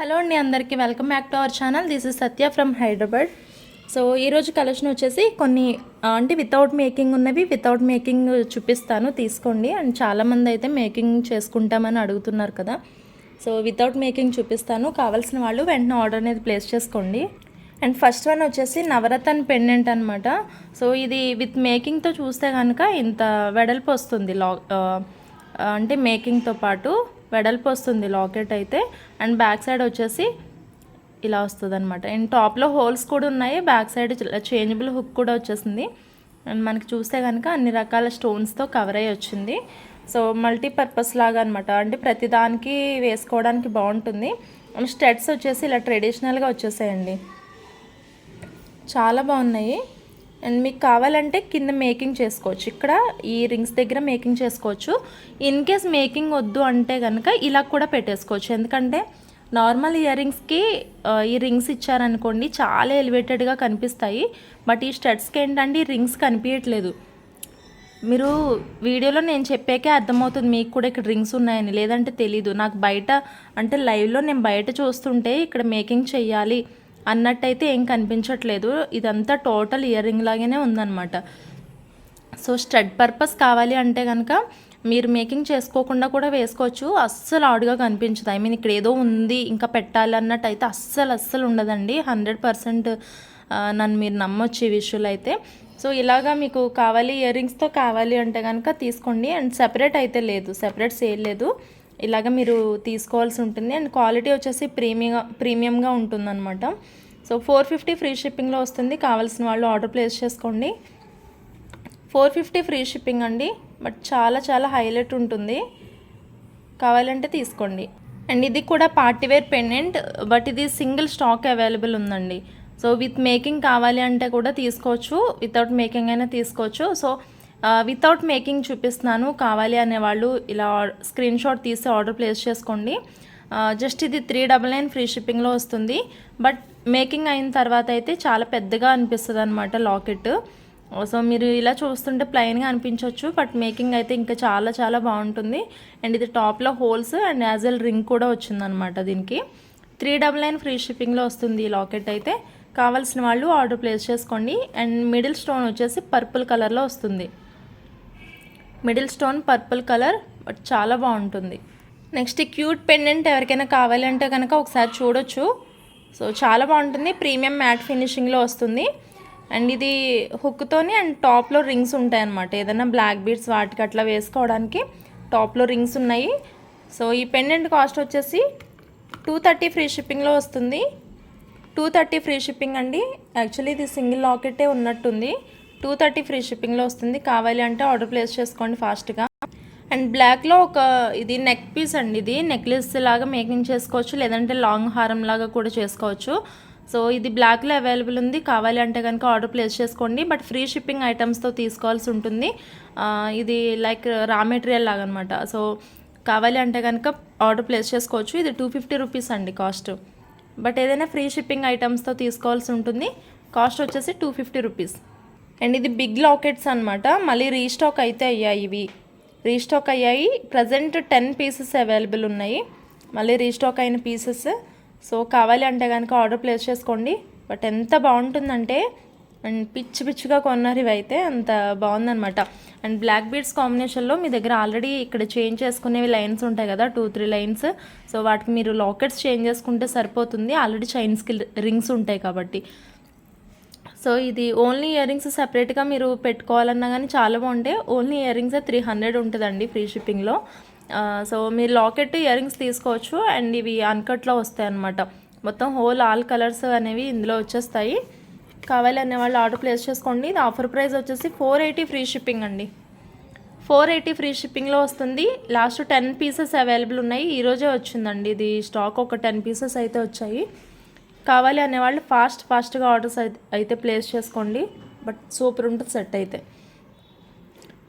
Hello అండి, అందరికీ welcome back to our channel. This is Satya from Hyderabad. So ఈరోజు collection వచ్చేసి కొన్ని అంటే వితౌట్ మేకింగ్ ఉన్నవి, వితౌట్ మేకింగ్ చూపిస్తాను, తీసుకోండి. అండ్ చాలామంది అయితే మేకింగ్ చేసుకుంటామని అడుగుతున్నారు కదా, సో వితౌట్ మేకింగ్ చూపిస్తాను. కావాల్సిన వాళ్ళు వెంటనే ఆర్డర్ అనేది ప్లేస్ చేసుకోండి. అండ్ ఫస్ట్ వన్ వచ్చేసి నవరత్న పెండెంట్ అనమాట. సో ఇది విత్ మేకింగ్తో చూస్తే కనుక ఇంత వెడల్పు వస్తుంది, అంటే మేకింగ్తో పాటు వెడల్పు వస్తుంది లాకెట్ అయితే. అండ్ బ్యాక్ సైడ్ వచ్చేసి ఇలా వస్తుంది అనమాట. అండ్ టాప్లో హోల్స్ కూడా ఉన్నాయి, బ్యాక్ సైడ్ చేంజబుల్ హుక్ కూడా వచ్చేసింది. అండ్ మనకి చూస్తే కనుక అన్ని రకాల స్టోన్స్తో కవర్ అయ్యి వచ్చింది. సో మల్టీపర్పస్ లాగా అనమాట, అంటే ప్రతిదానికి వేసుకోవడానికి బాగుంటుంది. అండ్ స్టడ్స్ వచ్చేసి ఇలా ట్రెడిషనల్గా వచ్చేసాయండి, చాలా బాగున్నాయి. అండ్ మీకు కావాలంటే కింద మేకింగ్ చేసుకోవచ్చు, ఇక్కడ ఈ రింగ్స్ దగ్గర మేకింగ్ చేసుకోవచ్చు. ఇన్ కేస్ మేకింగ్ వద్దు అంటే కనుక ఇలా కూడా పెట్టేసుకోవచ్చు. ఎందుకంటే నార్మల్ ఇయర్ రింగ్స్కి ఈ రింగ్స్ ఇచ్చారనుకోండి చాలా ఎలివేటెడ్గా కనిపిస్తాయి. బట్ ఈ స్టడ్స్కి ఏంటంటే ఈ రింగ్స్ కనిపించట్లేదు. మీరు వీడియోలో నేను చెప్పాకే అర్థమవుతుంది మీకు కూడా ఇక్కడ రింగ్స్ ఉన్నాయని, లేదంటే తెలీదు. నాకు బయట అంటే లైవ్లో నేను బయట చూస్తుంటే ఇక్కడ మేకింగ్ చెయ్యాలి అన్నట్టయితే ఏం కనిపించట్లేదు. ఇదంతా టోటల్ ఇయర్ రింగ్ లాగానే ఉందన్నమాట. సో స్టడ్ పర్పస్ కావాలి అంటే కనుక మీరు మేకింగ్ చేసుకోకుండా కూడా వేసుకోవచ్చు, అస్సలు ఆడుగా కనిపించదు. ఐ మీన్ ఇక్కడ ఏదో ఉంది ఇంకా పెట్టాలి అన్నట్టయితే అస్సలు ఉండదండి. 100% నన్ను మీరు నమ్మొచ్చు ఈ విషయంలో అయితే. సో ఇలాగా మీకు కావాలి ఇయర్ రింగ్స్తో కావాలి అంటే కనుక తీసుకోండి. అండ్ సెపరేట్ అయితే లేదు, సెపరేట్ సేల్ లేదు, ఇలాగ మీరు తీసుకోవాల్సి ఉంటుంది. అండ్ క్వాలిటీ వచ్చేసి ప్రీమియంగా ఉంటుందన్నమాట. సో 450 ఫ్రీ షిప్పింగ్లో వస్తుంది. కావాల్సిన వాళ్ళు ఆర్డర్ ప్లేస్ చేసుకోండి. 450 ఫ్రీ షిప్పింగ్ అండి, బట్ చాలా హైలైట్ ఉంటుంది, కావాలంటే తీసుకోండి. అండ్ ఇది కూడా పార్టీవేర్ పెండెంట్, బట్ ఇది సింగిల్ స్టాక్ అవైలబుల్ ఉందండి. సో విత్ మేకింగ్ కావాలి అంటే కూడా తీసుకోవచ్చు, వితౌట్ మేకింగ్ అయినా తీసుకోవచ్చు. సో వితౌట్ మేకింగ్ చూపిస్తున్నాను, కావాలి అనేవాళ్ళు ఇలా స్క్రీన్ షాట్ తీసి ఆర్డర్ ప్లేస్ చేసుకోండి. జస్ట్ ఇది 399 ఫ్రీ షిప్పింగ్లో వస్తుంది. బట్ మేకింగ్ అయిన తర్వాత అయితే చాలా పెద్దగా అనిపిస్తుంది అనమాట లాకెట్. సో మీరు ఇలా చూస్తుంటే ప్లెయిన్గా అనిపించవచ్చు, బట్ మేకింగ్ అయితే ఇంకా చాలా బాగుంటుంది. అండ్ ఇది టాప్లో holes and as well ring కూడా వచ్చిందనమాట దీనికి. 399 ఫ్రీ షిప్పింగ్లో వస్తుంది ఈ లాకెట్ అయితే. కావాల్సిన వాళ్ళు ఆర్డర్ ప్లేస్ చేసుకోండి. అండ్ మిడిల్ స్టోన్ వచ్చేసి పర్పుల్ కలర్లో వస్తుంది, middle stone purple colour, but చాలా బాగుంటుంది. నెక్స్ట్ క్యూట్ పెండెంట్ ఎవరికైనా కావాలంటే కనుక ఒకసారి చూడొచ్చు. సో చాలా బాగుంటుంది, ప్రీమియం మ్యాట్ ఫినిషింగ్లో వస్తుంది. అండ్ ఇది హుక్తోని అండ్ టాప్లో రింగ్స్ ఉంటాయి అన్నమాట. ఏదైనా బ్లాక్ బీడ్స్ వాటికి అట్లా వేసుకోవడానికి టాప్లో రింగ్స్ ఉన్నాయి. సో ఈ పెండెంట్ కాస్ట్ వచ్చేసి 230 ఫ్రీ షిప్పింగ్లో వస్తుంది. 230 ఫ్రీ షిప్పింగ్ అండి. యాక్చువల్లీ ఇది సింగిల్ లాకెటే ఉన్నట్టుంది. 230 ఫ్రీ షిప్పింగ్లో వస్తుంది. కావాలి అంటే ఆర్డర్ ప్లేస్ చేసుకోండి ఫాస్ట్గా. అండ్ బ్లాక్లో ఒక ఇది నెక్ పీస్ అండి, ఇది నెక్లెస్ లాగా మేకింగ్ చేసుకోవచ్చు, లేదంటే లాంగ్ హారం లాగా కూడా చేసుకోవచ్చు. సో ఇది బ్లాక్లో అవైలబుల్ ఉంది, కావాలి అంటే కనుక ఆర్డర్ ప్లేస్ చేసుకోండి. బట్ ఫ్రీ షిప్పింగ్ ఐటమ్స్తో తీసుకోవాల్సి ఉంటుంది. ఇది లైక్ రా మెటీరియల్ లాగా అనమాట. సో కావాలి అంటే కనుక ఆర్డర్ ప్లేస్ చేసుకోవచ్చు. ఇది 250 రూపీస్ అండి కాస్ట్. బట్ ఏదైనా ఫ్రీ షిప్పింగ్ ఐటమ్స్తో తీసుకోవాల్సి ఉంటుంది. కాస్ట్ వచ్చేసి 250 రూపీస్. అండ్ ఇది బిగ్ లాకెట్స్ అనమాట, మళ్ళీ రీస్టాక్ అయితే అయ్యాయి, ఇవి రీస్టాక్ అయ్యాయి. ప్రజెంట్ 10 పీసెస్ అవైలబుల్ ఉన్నాయి, మళ్ళీ రీస్టాక్ అయిన పీసెస్. సో కావాలి అంటే కనుక ఆర్డర్ ప్లేస్ చేసుకోండి. బట్ ఎంత బాగుంటుందంటే, అండ్ పిచ్చిగా కొన్నారు ఇవి అయితే, అంత బాగుందనమాట. అండ్ బ్లాక్ బీడ్స్ కాంబినేషన్లో మీ దగ్గర ఆల్రెడీ ఇక్కడ చేంజ్ చేసుకునేవి లైన్స్ ఉంటాయి కదా, 2-3 లైన్స్. సో వాటికి మీరు లాకెట్స్ చేంజ్ చేసుకుంటే సరిపోతుంది, ఆల్రెడీ చైన్స్కి రింగ్స్ ఉంటాయి కాబట్టి. సో ఇది ఓన్లీ ఇయర్ రింగ్స్ సెపరేట్గా మీరు పెట్టుకోవాలన్నా కానీ చాలా బాగుంటాయి. ఓన్లీ ఇయర్ రింగ్స్ 300 ఉంటుందండి ఫ్రీ షిప్పింగ్లో. సో మీరు లాకెట్ ఇయర్ రింగ్స్ తీసుకోవచ్చు. అండ్ ఇవి అన్కట్లో వస్తాయి అన్నమాట, మొత్తం హోల్ ఆల్ కలర్స్ అనేవి ఇందులో వచ్చేస్తాయి. కావాలి అనే వాళ్ళు ఆర్డర్ ప్లేస్ చేసుకోండి. ఇది ఆఫర్ ప్రైస్ వచ్చేసి 480 ఫ్రీ షిప్పింగ్ అండి. 480 ఫ్రీ షిప్పింగ్లో వస్తుంది. లాస్ట్ 10 పీసెస్ అవైలబుల్ ఉన్నాయి, ఈరోజే వచ్చిందండి ఇది స్టాక్. ఒక 10 పీసెస్ అయితే వచ్చాయి. కావాలి అనేవాళ్ళు ఫాస్ట్గా ఆర్డర్స్ అయితే ప్లేస్ చేసుకోండి. బట్ సూపర్ ఉంటుంది సెట్ అయితే.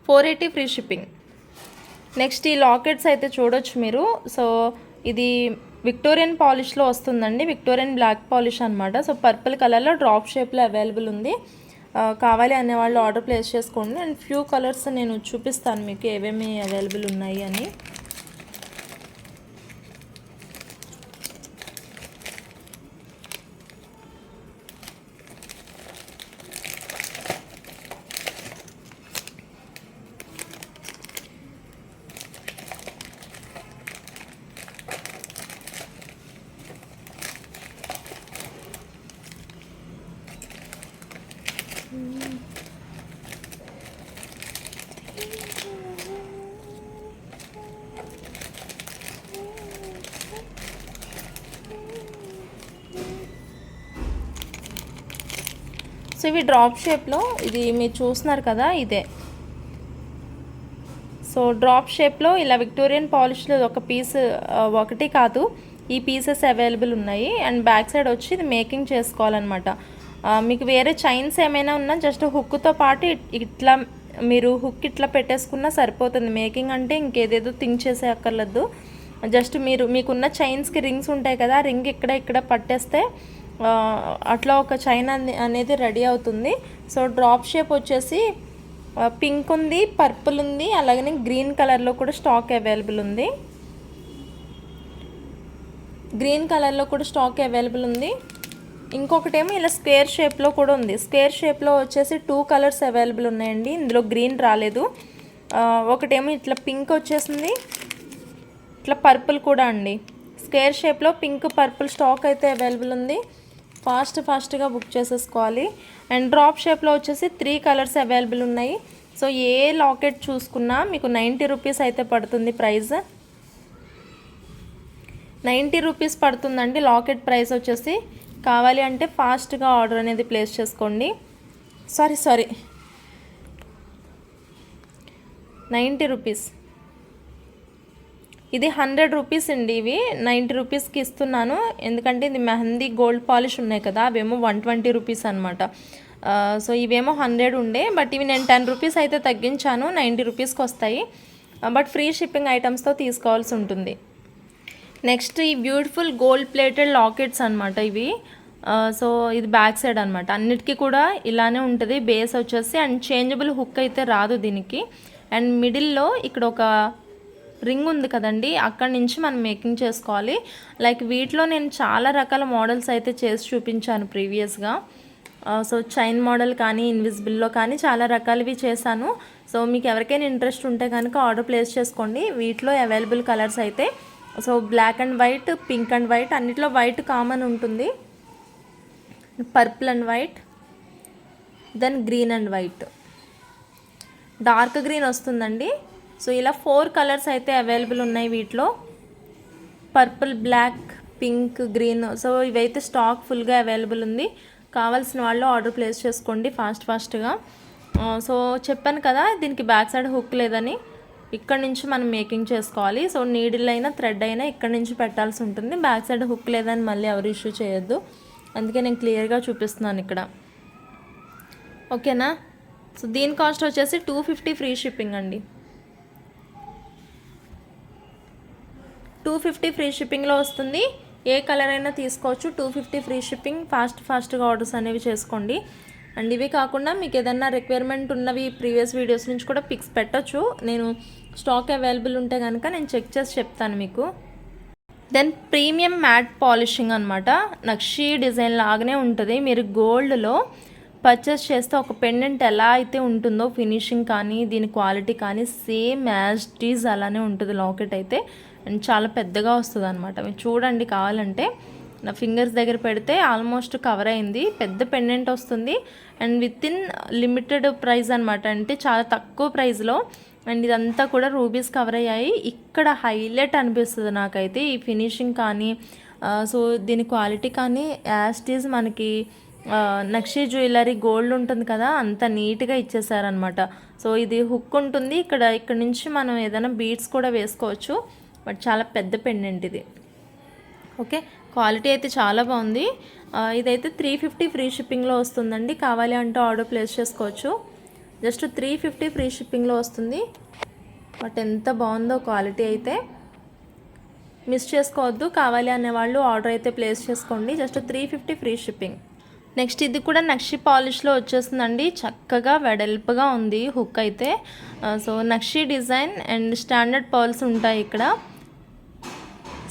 480 ఫ్రీ షిప్పింగ్. నెక్స్ట్ ఈ లాకెట్స్ అయితే చూడొచ్చు మీరు. సో ఇది విక్టోరియన్ పాలిష్లో వస్తుందండి, విక్టోరియన్ బ్లాక్ పాలిష్ అనమాట. సో పర్పుల్ కలర్లో డ్రాప్ షేప్లో అవైలబుల్ ఉంది. కావాలి అనేవాళ్ళు ఆర్డర్ ప్లేస్ చేసుకోండి. అండ్ ఫ్యూ కలర్స్ నేను చూపిస్తాను మీకు ఏమేమి అవైలబుల్ ఉన్నాయి అని. సో ఇవి డ్రాప్ షేప్లో, ఇది మీరు చూస్తున్నారు కదా ఇదే. సో డ్రాప్ షేప్లో ఇలా విక్టోరియన్ పాలిష్లో ఒక పీస్, ఒకటి కాదు ఈ పీసెస్ అవైలబుల్ ఉన్నాయి. అండ్ బ్యాక్ సైడ్ వచ్చి ఇది మేకింగ్ చేసుకోవాలన్నమాట. మీకు వేరే చైన్స్ ఏమైనా ఉన్నా జస్ట్ హుక్తో పాటు ఇట్లా మీరు హుక్ ఇట్లా పెట్టేసుకున్నా సరిపోతుంది. మేకింగ్ అంటే ఇంకేదేదో థింక్ చేసే అక్కర్లేదు. జస్ట్ మీకున్న చైన్స్కి రింగ్స్ ఉంటాయి కదా, రింగ్ ఇక్కడ పట్టేస్తే అట్లా ఒక చైన్ అనేది రెడీ అవుతుంది. సో డ్రాప్ షేప్ వచ్చేసి పింక్ ఉంది, పర్పుల్ ఉంది, అలాగనే గ్రీన్ కలర్లో కూడా స్టాక్ అవైలబుల్ ఉంది. ఇంకొకటేమో ఇలా స్క్వేర్ షేప్లో కూడా ఉంది. స్క్వేర్ షేప్లో వచ్చేసి 2 కలర్స్ అవైలబుల్ ఉన్నాయండి. ఇందులో గ్రీన్ రాలేదు. ఒకటేమో ఇట్లా పింక్ వచ్చేసింది, ఇట్లా పర్పుల్ కూడా అండి. స్క్వేర్ షేప్లో పింక్ పర్పుల్ స్టాక్ అయితే అవైలబుల్ ఉంది. ఫాస్ట్గా బుక్ చేసేసుకోవాలి. అండ్ డ్రాప్ షేప్లో వచ్చేసి 3 కలర్స్ అవైలబుల్ ఉన్నాయి. సో ఏ లాకెట్ చూసుకున్నా మీకు 90 రూపీస్ అయితే పడుతుంది. ప్రైస్ 90 రూపీస్ పడుతుందండి లాకెట్ ప్రైస్ వచ్చేసి. కావాలి అంటే ఫాస్ట్గా ఆర్డర్ అనేది ప్లేస్ చేసుకోండి. Sorry 90 rupees. ఇది 100 రూపీస్ అండి. ఇవి 90 రూపీస్కి ఇస్తున్నాను, ఎందుకంటే ఇది మెహందీ గోల్డ్ పాలిష్ ఉన్నాయి కదా, అవేమో 120 రూపీస్ అనమాట. సో ఇవేమో 100 ఉండే, బట్ ఇవి నేను 10 రూపీస్ అయితే తగ్గించాను, 90 రూపీస్కి వస్తాయి. బట్ ఫ్రీ షిప్పింగ్ ఐటమ్స్తో తీసుకోవాల్సి ఉంటుంది. నెక్స్ట్ ఈ బ్యూటిఫుల్ గోల్డ్ ప్లేటెడ్ లాకెట్స్ అనమాట ఇవి. సో ఇది బ్యాక్ సైడ్ అనమాట. అన్నిటికీ కూడా ఇలానే ఉంటుంది బేస్ వచ్చేసి. అండ్ చేంజబుల్ హుక్ అయితే రాదు దీనికి. అండ్ మిడిల్లో ఇక్కడ ఒక రింగ్ ఉంది కదండి, అక్కడి నుంచి మనం మేకింగ్ చేసుకోవాలి. లైక్ వీటిలో నేను చాలా రకాల మోడల్స్ అయితే చేసి చూపించాను ప్రీవియస్గా. సో చైన్ మోడల్ కానీ ఇన్విజిబుల్లో కానీ చాలా రకాలవి చేశాను. సో మీకు ఎవరికైనా ఇంట్రెస్ట్ ఉంటే కనుక ఆర్డర్ ప్లేస్ చేసుకోండి. వీటిలో అవైలబుల్ కలర్స్ అయితే so black and white, pink and white, అన్నిట్లో వైట్ కామన్ ఉంటుంది, purple and white, then green and white, dark green వస్తుందండి. సో ఇలా 4 కలర్స్ అయితే అవైలబుల్ ఉన్నాయి వీటిలో, purple, black, pink, green. So ఇవైతే స్టాక్ ఫుల్గా అవైలబుల్ ఉంది. కావాల్సిన వాళ్ళు ఆర్డర్ ప్లేస్ చేసుకోండి ఫాస్ట్గా. సో చెప్పాను కదా దీనికి బ్యాక్ సైడ్ హుక్ లేదని, ఇక్కడ నుంచి మనం మేకింగ్ చేసుకోవాలి. సో నీడిల్ అయినా థ్రెడ్ అయినా ఇక్కడ నుంచి పెట్టాల్సి ఉంటుంది. బ్యాక్ సైడ్ హుక్ లేదని మళ్ళీ ఎవరు ఇష్యూ చేయొద్దు, అందుకే నేను క్లియర్గా చూపిస్తున్నాను ఇక్కడ. ఓకేనా? సో దీని కాస్ట్ వచ్చేసి 250 ఫ్రీ షిప్పింగ్ అండి. 250 ఫ్రీ షిప్పింగ్లో వస్తుంది. ఏ కలర్ అయినా తీసుకోవచ్చు. 250 ఫ్రీ షిప్పింగ్. ఫాస్ట్గా ఆర్డర్స్ అనేవి చేసుకోండి. అండ్ ఇవి కాకుండా మీకు ఏదైనా రిక్వైర్మెంట్ ఉన్నవి ప్రీవియస్ వీడియోస్ నుంచి కూడా పిక్స్ పెట్టచ్చు. నేను స్టాక్ అవైలబుల్ ఉంటే కనుక నేను చెక్ చేసి చెప్తాను మీకు. దెన్ ప్రీమియం మ్యాట్ పాలిషింగ్ అనమాట. నక్షీ డిజైన్ లాగానే ఉంటుంది. మీరు గోల్డ్లో పర్చేస్ చేస్తే ఒక పెండెంట్ ఎలా అయితే ఉంటుందో ఫినిషింగ్ కానీ దీని క్వాలిటీ కానీ సేమ్ యాజ్ ఇట్ ఈజ్ అలానే ఉంటుంది లాకెట్ అయితే. అండ్ చాలా పెద్దగా వస్తుంది అనమాట. మీరు చూడండి, కావాలంటే నా ఫింగర్స్ దగ్గర పెడితే ఆల్మోస్ట్ కవర్ అయింది. పెద్ద పెండెంట్ వస్తుంది and with in limited price అనమాట, అంటే చాలా తక్కువ ప్రైస్లో. అండ్ ఇదంతా కూడా రూబీస్ కవర్ అయ్యాయి. ఇక్కడ హైలైట్ అనిపిస్తుంది నాకైతే ఈ ఫినిషింగ్ కానీ. సో దీని క్వాలిటీ కానీ యాజ్ ఇట్ ఈజ్ మనకి నక్షీ జ్యువెలరీ గోల్డ్ ఉంటుంది కదా, అంత నీట్గా ఇచ్చేసారనమాట. సో ఇది హుక్ ఉంటుంది, ఇక్కడ నుంచి మనం ఏదైనా బీడ్స్ కూడా వేసుకోవచ్చు. బట్ చాలా పెద్ద పెండెంట్ ఇది. ఓకే, క్వాలిటీ అయితే చాలా బాగుంది. ఇదైతే 350 ఫ్రీ షిప్పింగ్లో వస్తుందండి. కావాలి అంటే ఆర్డర్ ప్లేస్ చేసుకోవచ్చు. జస్ట్ 350 ఫ్రీ షిప్పింగ్లో వస్తుంది. బట్ ఎంత బాగుందో క్వాలిటీ అయితే, మిస్ చేసుకోవద్దు. కావాలి అనేవాళ్ళు ఆర్డర్ అయితే ప్లేస్ చేసుకోండి. Just 350 free shipping. నెక్స్ట్ ఇది కూడా నక్షి పాలిష్లో వచ్చేస్తుందండి. చక్కగా వెడల్పుగా ఉంది హుక్ అయితే. So nakshi design and standard pearls ఉంటాయి ఇక్కడ.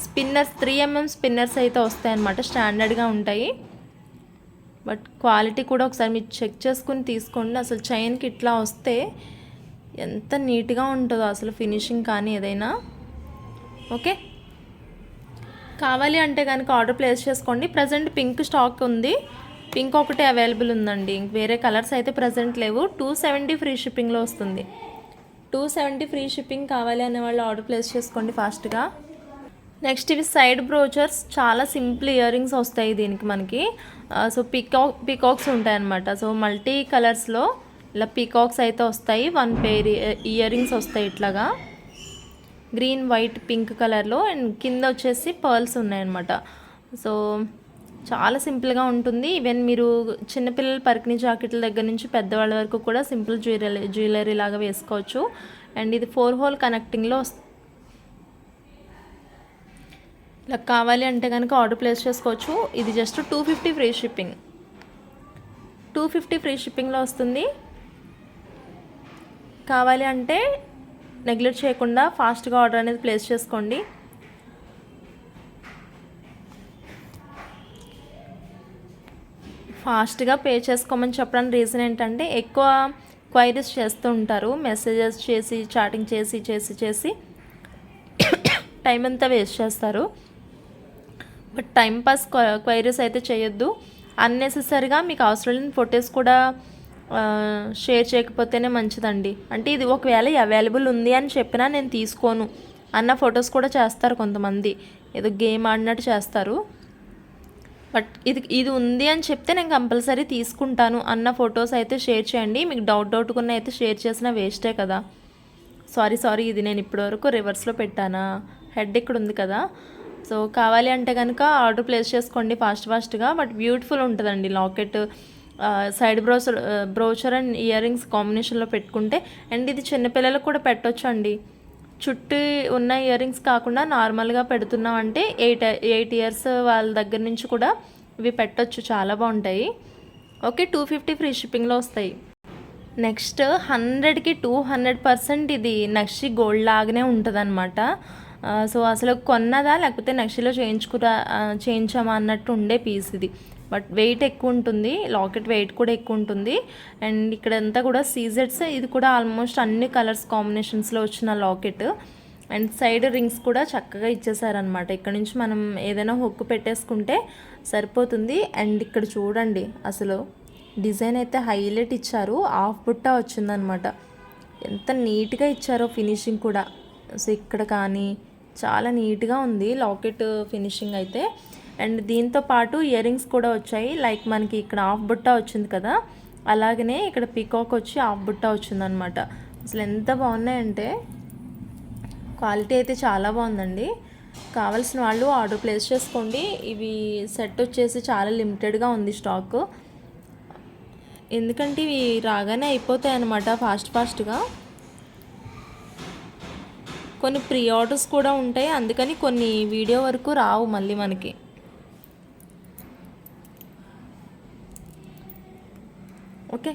స్పిన్నర్స్ 3mm స్పిన్నర్స్ అయితే వస్తాయి అన్నమాట, స్టాండర్డ్గా ఉంటాయి. బట్ క్వాలిటీ కూడా ఒకసారి మీరు చెక్ చేసుకుని తీసుకోండి. అసలు చైన్కి ఇట్లా వస్తే ఎంత నీట్గా ఉంటుందో అసలు ఫినిషింగ్ కానీ ఏదైనా. ఓకే, కావాలి అంటే కనుక ఆర్డర్ ప్లేస్ చేసుకోండి. ప్రజెంట్ పింక్ స్టాక్ ఉంది, పింక్ ఒకటే అవైలబుల్ ఉందండి. వేరే కలర్స్ అయితే ప్రజెంట్ లేవు. 270 ఫ్రీ షిప్పింగ్లో వస్తుంది. 270 ఫ్రీ షిప్పింగ్. కావాలి అనే వాళ్ళు ఆర్డర్ ప్లేస్ చేసుకోండి ఫాస్ట్గా. నెక్స్ట్ ఇవి సైడ్ బ్రోచర్స్, చాలా సింపుల్ ఇయర్ రింగ్స్ వస్తాయి దీనికి మనకి. సో పీకాక్స్ ఉంటాయన్నమాట. సో మల్టీ కలర్స్లో ఇలా పీకాక్స్ అయితే వస్తాయి. 1 పెయిర్ ఇయర్ రింగ్స్ వస్తాయి ఇట్లాగా, గ్రీన్, వైట్, పింక్ కలర్లో. అండ్ కింద వచ్చేసి పర్ల్స్ ఉన్నాయన్నమాట. సో చాలా సింపుల్గా ఉంటుంది. ఈవెన్ మీరు చిన్నపిల్లల పరికిణి జాకెట్ల దగ్గర నుంచి పెద్దవాళ్ళ వరకు కూడా సింపుల్ జ్యువెలరీ లాగా వేసుకోవచ్చు. అండ్ ఇది 4 హోల్ కనెక్టింగ్లో ఇలా కావాలి అంటే కనుక ఆర్డర్ ప్లేస్ చేసుకోవచ్చు. ఇది జస్ట్ 250 ఫ్రీ షిప్పింగ్, 250 ఫ్రీ షిప్పింగ్లో వస్తుంది. కావాలి అంటే నెగ్లెక్ట్ చేయకుండా ఫాస్ట్గా ఆర్డర్ అనేది ప్లేస్ చేసుకోండి. ఫాస్ట్గా పే చేసుకోమని చెప్పడానికి రీజన్ ఏంటంటే ఎక్కువ క్వైరీస్ చేస్తూ ఉంటారు, మెసేజెస్ చేసి చాటింగ్ చేసి టైం అంతా వేస్ట్ చేస్తారు. బట్ టైంపాస్ క్వైరీస్ అయితే చేయొద్దు. అన్నెసెసరీగా మీకు అవసరం లేని ఫొటోస్ కూడా షేర్ చేయకపోతేనే మంచిదండి. అంటే ఇది ఒకవేళ అవైలబుల్ ఉంది అని చెప్పినా నేను తీసుకోను అన్న ఫొటోస్ కూడా చేస్తారు కొంతమంది, ఏదో గేమ్ ఆడినట్టు చేస్తారు. బట్ ఇది ఉంది అని చెప్తే నేను కంపల్సరీ తీసుకుంటాను అన్న ఫొటోస్ అయితే షేర్ చేయండి. మీకు డౌట్కున్న అయితే షేర్ చేసినా వేస్టే కదా. సారీ, ఇది నేను ఇప్పటివరకు రివర్స్లో పెట్టానా, హెడ్ ఇక్కడ ఉంది కదా. సో కావాలి అంటే కనుక ఆర్డర్ ప్లేస్ చేసుకోండి ఫాస్ట్గా. బట్ బ్యూటిఫుల్ ఉంటుందండి locket. Side brochure and ear rings కాంబినేషన్లో పెట్టుకుంటే. అండ్ ఇది చిన్నపిల్లలకు కూడా పెట్టొచ్చు అండి. చుట్టూ ఉన్న ఇయర్ రింగ్స్ కాకుండా నార్మల్గా పెడుతున్నాం అంటే 8 ఇయర్స్ వాళ్ళ దగ్గర నుంచి కూడా ఇవి పెట్టొచ్చు, చాలా బాగుంటాయి. ఓకే, 250 ఫ్రీ షిప్పింగ్లో వస్తాయి. నెక్స్ట్ 100కి 200% ఇది నక్షి గోల్డ్ లాగానే ఉంటుంది అనమాట. సో అసలు కొన్నదా లేకపోతే నక్షిలో చేయించామా అన్నట్టు ఉండే పీస్ ఇది. బట్ వెయిట్ ఎక్కువ ఉంటుంది, లాకెట్ వెయిట్ కూడా ఎక్కువ ఉంటుంది. అండ్ ఇక్కడంతా కూడా సీజెడ్స్, ఇది కూడా ఆల్మోస్ట్ అన్ని కలర్స్ కాంబినేషన్స్లో వచ్చిన లాకెట్. అండ్ సైడ్ రింగ్స్ కూడా చక్కగా ఇచ్చేసారనమాట. ఇక్కడ నుంచి మనం ఏదైనా హుక్ పెట్టేసుకుంటే సరిపోతుంది. అండ్ ఇక్కడ చూడండి అసలు డిజైన్ అయితే హైలైట్ ఇచ్చారు, హాఫ్ బుట్ట వచ్చిందనమాట. ఎంత నీట్గా ఇచ్చారో ఫినిషింగ్ కూడా. సో ఇక్కడ కానీ చాలా నీట్గా ఉంది లాకెట్ ఫినిషింగ్ అయితే. అండ్ దీంతో పాటు ఇయర్ రింగ్స్ కూడా వచ్చాయి. లైక్ మనకి ఇక్కడ హాఫ్ బుట్ట వచ్చింది కదా, అలాగనే ఇక్కడ పీకాక్ వచ్చి హాఫ్ బుట్ట వచ్చిందనమాట. అసలు ఎంత బాగున్నాయంటే క్వాలిటీ అయితే చాలా బాగుందండి. కావాల్సిన వాళ్ళు ఆర్డర్ ప్లేస్ చేసుకోండి. ఇవి సెట్ వచ్చేసి చాలా లిమిటెడ్గా ఉంది స్టాక్, ఎందుకంటే ఇవి రాగానే అయిపోతాయి అన్నమాట ఫాస్ట్గా. కొన్ని ప్రీ ఆర్డర్స్ కూడా ఉంటాయి, అందుకని కొన్ని వీడియో వరకు రావు మళ్ళీ మనకి. ఓకే,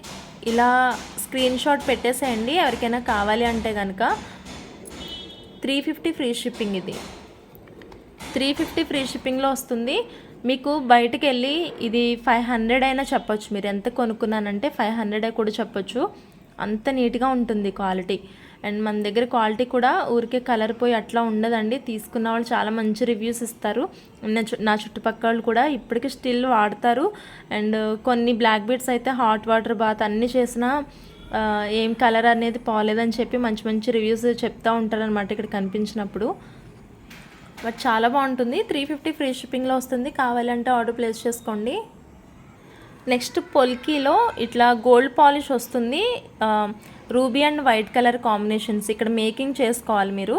ఇలా స్క్రీన్ షాట్ పెట్టేసేయండి ఎవరికైనా కావాలి అంటే కనుక. 350 ఫ్రీ షిప్పింగ్, ఇది 350 ఫ్రీ షిప్పింగ్లో వస్తుంది. మీకు బయటకు వెళ్ళి ఇది 500 అయినా చెప్పొచ్చు, మీరు ఎంత కొనుక్కున్నానంటే 500 కూడా చెప్పొచ్చు. అంత నీట్గా ఉంటుంది క్వాలిటీ. అండ్ మన దగ్గర క్వాలిటీ కూడా ఊరికే కలర్ పోయి అట్లా ఉండదండి. తీసుకున్న వాళ్ళు చాలా మంచి రివ్యూస్ ఇస్తారు. నా చుట్టుపక్కల వాళ్ళు కూడా ఇప్పటికీ స్టిల్ వాడతారు. అండ్ కొన్ని బ్లాక్ బీడ్స్ అయితే హాట్ వాటర్ బాత్ అన్నీ చేసినా ఏం కలర్ అనేది పోలేదని చెప్పి మంచి మంచి రివ్యూస్ చెప్తూ ఉంటారనమాట ఇక్కడ కనిపించినప్పుడు. బట్ చాలా బాగుంటుంది. 350 ఫ్రీ షిప్పింగ్లో వస్తుంది. కావాలంటే ఆర్డర్ ప్లేస్ చేసుకోండి. నెక్స్ట్ పొల్కీలో ఇట్లా గోల్డ్ పాలిష్ వస్తుంది, ruby and white colour combinations. ఇక్కడ మేకింగ్ చేసుకోవాలి మీరు.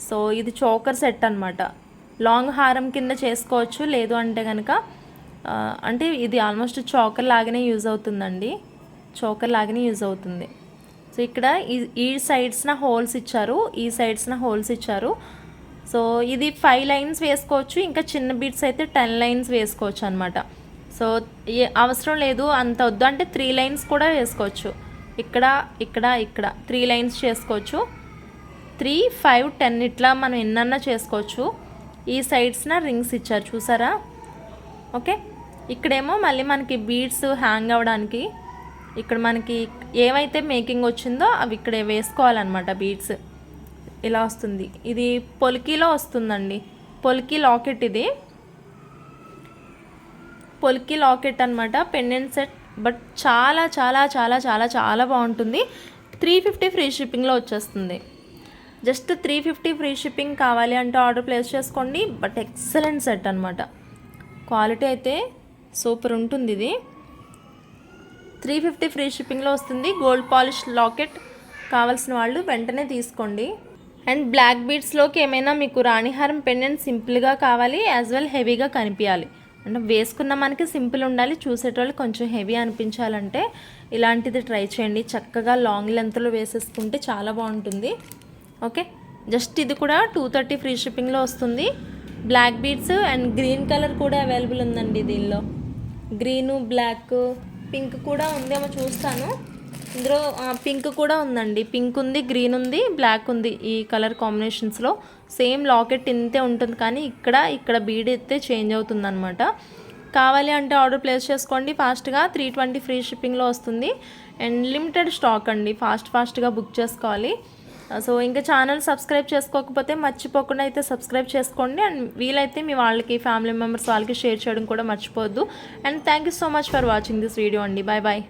సో ఇది చోకర్ సెట్ అనమాట. లాంగ్ హారం కింద చేసుకోవచ్చు, లేదు అంటే కనుక అంటే ఇది ఆల్మోస్ట్ చోకర్ లాగానే యూజ్ అవుతుందండి, చోకర్ లాగానే యూజ్ అవుతుంది. సో ఇక్కడ ఈ సైడ్స్న హోల్స్ ఇచ్చారు, ఈ సైడ్స్న హోల్స్ ఇచ్చారు. సో ఇది 5 లైన్స్ వేసుకోవచ్చు, ఇంకా చిన్న బీట్స్ అయితే 10 లైన్స్ వేసుకోవచ్చు అనమాట. సో అవసరం లేదు అంత వద్దు అంటే 3 లైన్స్ కూడా వేసుకోవచ్చు. ఇక్కడ 3 లైన్స్ చేసుకోవచ్చు. 3, 5, 10 ఇట్లా మనం ఎన్నన్నా చేసుకోవచ్చు. ఈ సైడ్స్న రింగ్స్ ఇచ్చారు చూసారా. ఓకే, ఇక్కడేమో మళ్ళీ మనకి బీడ్స్ హ్యాంగ్ అవ్వడానికి ఇక్కడ మనకి ఏమైతే మేకింగ్ వచ్చిందో అవి ఇక్కడ వేసుకోవాలన్నమాట. బీడ్స్ ఇలా వస్తుంది. ఇది పొలికీలో వస్తుందండి, పొలికీ లాకెట్. ఇది పొలికీ లాకెట్ అనమాట, పెండెంట్ సెట్. బట్ చాలా చాలా చాలా చాలా చాలా బాగుంటుంది. 350 ఫ్రీ షిప్పింగ్లో వచ్చేస్తుంది. జస్ట్ 350 ఫ్రీ షిప్పింగ్ కావాలి అంటే ఆర్డర్ ప్లేస్ చేసుకోండి. బట్ ఎక్సలెంట్ సెట్ అనమాట. క్వాలిటీ అయితే సూపర్ ఉంటుంది. ఇది 350 ఫ్రీ షిప్పింగ్లో వస్తుంది. గోల్డ్ పాలిష్ లాకెట్ కావాల్సిన వాళ్ళు వెంటనే తీసుకోండి. అండ్ బ్లాక్ బీడ్స్లోకి ఏమైనా మీకు రాణిహారం పెండెంట్ సింపుల్గా కావాలి, యాజ్ వెల్ హెవీగా కనిపించాలి అంటే వేసుకున్న మనకి సింపుల్ ఉండాలి, చూసేటోళ్ళు కొంచెం హెవీ అనిపించాలంటే ఇలాంటిది ట్రై చేయండి. చక్కగా లాంగ్ లెంత్లో వేసేసుకుంటే చాలా బాగుంటుంది. ఓకే, జస్ట్ ఇది కూడా 230 ఫ్రీ షిప్పింగ్లో వస్తుంది. Black beads and green colour కూడా అవైలబుల్ ఉందండి. దీనిలో గ్రీను, బ్లాక్, పింక్ కూడా ఉందేమో చూస్తాను. ఇందులో పింక్ కూడా ఉందండి. పింక్ ఉంది, గ్రీన్ ఉంది, బ్లాక్ ఉంది. ఈ కలర్ కాంబినేషన్స్లో సేమ్ లాకెట్ ఇంతే ఉంటుంది, కానీ ఇక్కడ బీడ్ అయితే చేంజ్ అవుతుంది అనమాట. కావాలి అంటే ఆర్డర్ ప్లేస్ చేసుకోండి ఫాస్ట్గా. 320 ఫ్రీ షిప్పింగ్లో వస్తుంది. అండ్ లిమిటెడ్ స్టాక్ అండి, ఫాస్ట్గా బుక్ చేసుకోవాలి. సో ఇంకా ఛానల్ సబ్స్క్రైబ్ చేసుకోకపోతే మర్చిపోకుండా అయితే సబ్స్క్రైబ్ చేసుకోండి. అండ్ వీలైతే మీ వాళ్ళకి, ఫ్యామిలీ మెంబర్స్ వాళ్ళకి షేర్ చేయడం కూడా మర్చిపోవద్దు. And thank you so much for watching this video అండి. Bye bye.